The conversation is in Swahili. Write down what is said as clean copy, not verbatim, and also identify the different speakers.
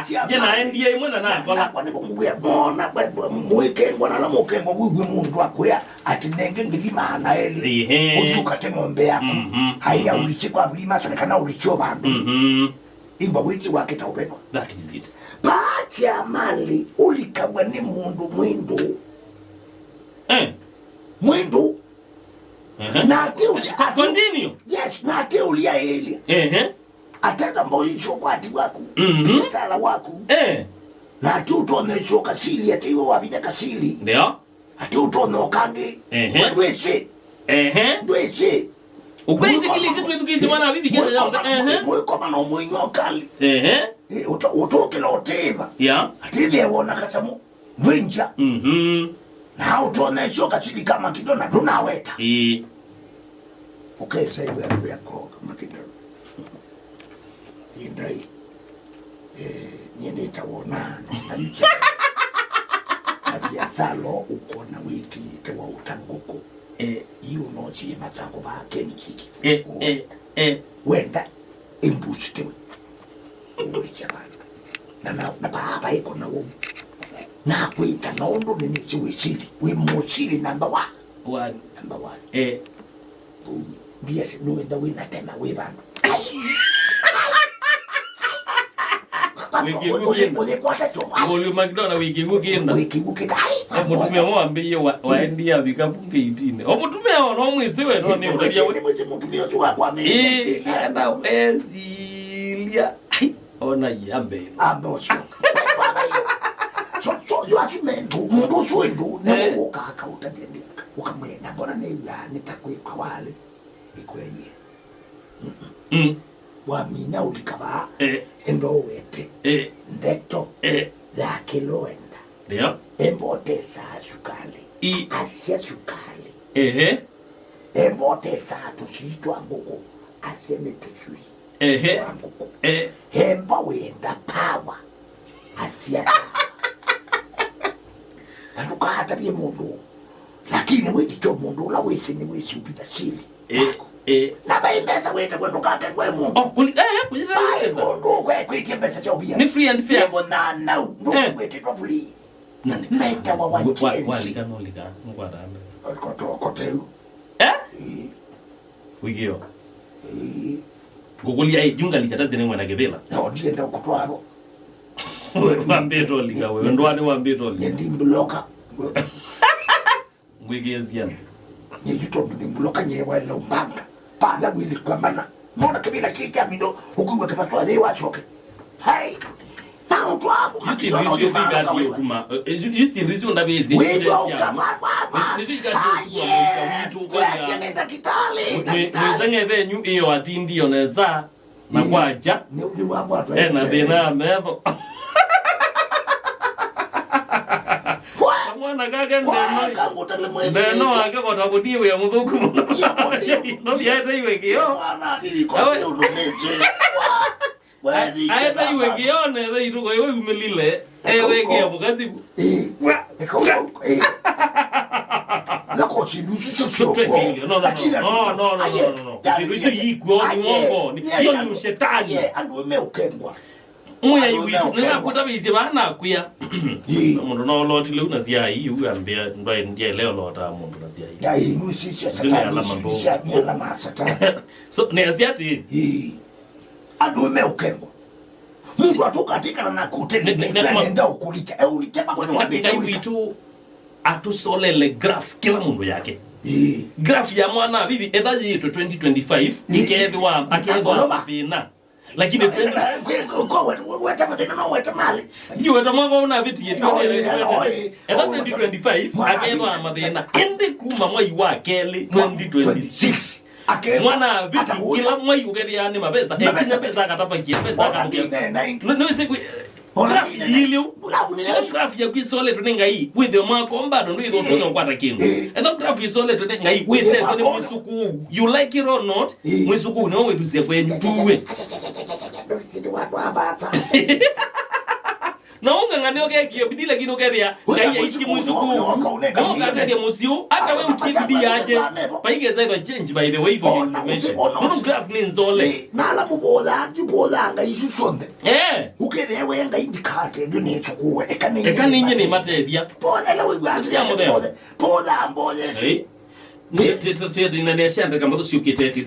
Speaker 1: Je na NDA mwana na kola
Speaker 2: kwa nibo nguya mona mwike ngwana la mokengwa gwe mundu akwya ati nenge ngilima na eli uzuka ng'ombe yako haya ulichikwa mlima sonekana ulicho bandu imba wichi wake taubeba.
Speaker 1: That is it.
Speaker 2: Bacha mali ulikabwa ni mundu mwindu mwindu na ati
Speaker 1: continue.
Speaker 2: Yes, na ati ulia eli atenda mboicho kwa ati wako sala wako na ati utonesho kasili ati iwe wabida kasili
Speaker 1: ndio
Speaker 2: ati utono kangi ndwese ndwese
Speaker 1: ukwete kile kitu edukizi mwana bibi kile
Speaker 2: mwiko mano mwinyo kali utoke la otema ati vye wona kasamu ndwinja na utonesho kasili kama kidona dunaweta okay say we are go kama kidona indai nyende tawona na nje abia salo uko na wiki tewa utanguko you know chi matako ba keniki wenda imbushi tewe uri chabana na baba iko na wo na kuita nondo ni siwisili we mosili number 1 number 1 dia nuenda wina tema we bana
Speaker 1: wiki mugenda omutume mwambiye waendia bikapunge itine omutume ono mwisiwe no ni utalia
Speaker 2: mutume ochuwa kwa mimi
Speaker 1: anda esilia ona yambe
Speaker 2: abosho so yo achumendo mundu chwendu ne ukaka utadendeka ukamwenda mbona ne ya nitakwekwa wale ikweye wamina ulikaba endo wete ndeto za kiloenda
Speaker 1: ndio
Speaker 2: embote sa sukali asia sukali embote sa tushitwa nguko asene tushui nguko hemba wenda power asia nduka hata bie mundu lakini wewe ndicho mundu la wese ni wese upita sili na baimeza wete kwendo kake kwe mundu
Speaker 1: kujita
Speaker 2: mundu kwe kwitie pesa cha ubia
Speaker 1: ni free and fair
Speaker 2: mbona na ndu wete tofuli meta wa wajenzi
Speaker 1: walika ngwada
Speaker 2: kote
Speaker 1: wigio gogolia junga likataze ne mwana gebela
Speaker 2: na ndienda kutwaro
Speaker 1: wambeto linga wewe ndwane wambeto linga
Speaker 2: ndi mbloka
Speaker 1: ngwigeziana
Speaker 2: ni yutondo ndi mbloka nyewa la umbanga pala wili kwamana mbona kibila kika mindo hukuwa kama twale wachoke hai na utwabo
Speaker 1: makino no zikati yotuma isi rizo ndabezi
Speaker 2: wewe kama kwa nenda kitale
Speaker 1: mwezenge venyu iyo atindi oneza na kwaja
Speaker 2: ni wabo atwa
Speaker 1: na bena mevo mwana kage ndeno ake kota kudiwe ya muthuku no biata iwekio aeta iwekio neze ituko iwe umelile ewekio mukazibu
Speaker 2: Lako chilusi sio
Speaker 1: no chilusi yiko ni wongo hiyo ni shetani
Speaker 2: ando meukengwa
Speaker 1: uya yiwitu nanga kutabize bana kuya umuntu no loti le unasia yi uyambia ndwaye ndiye leo lota umuntu nasia yi
Speaker 2: ya yi nusi satani ala masata
Speaker 1: so ne asiati
Speaker 2: ando meukengwa mungu atokatika na kutenda ukulita ulitema kwani
Speaker 1: wabitu atusolele graph kila mundu yake graph ya mwana bibi edaji yetu 2025 ikewa akewa mabina lakini
Speaker 2: weta madina no weta mali
Speaker 1: ndio weta mwangu una biti yetu eda 2025 akewa mabina ende kuma mwai wa kele 2026 mwana bibi kila mwai ugeria ni mabesa ekinya pesa katapa pesa katapa no se graph yilio graph ya kwisole tunenga hii with the makomba ndo ndo tono kwata kindu and graph isole tunenga hii with the mwisuku you like it or not mwisuku no wedusia kwenyu tuwe na unga ngane ogekio bidila kino keria ngai ichi muzuku no kataria musio hata wewe utibidi aje paigeza ndo change by the way for information no graph ni nzole
Speaker 2: nala muboda jiboda ngai isu sonde ukere wenga indicate ndio ni chukue
Speaker 1: ekani nye ni matedia
Speaker 2: boda la wewe boda mbole
Speaker 1: ni tete tete inaniashanda kama tusio kitete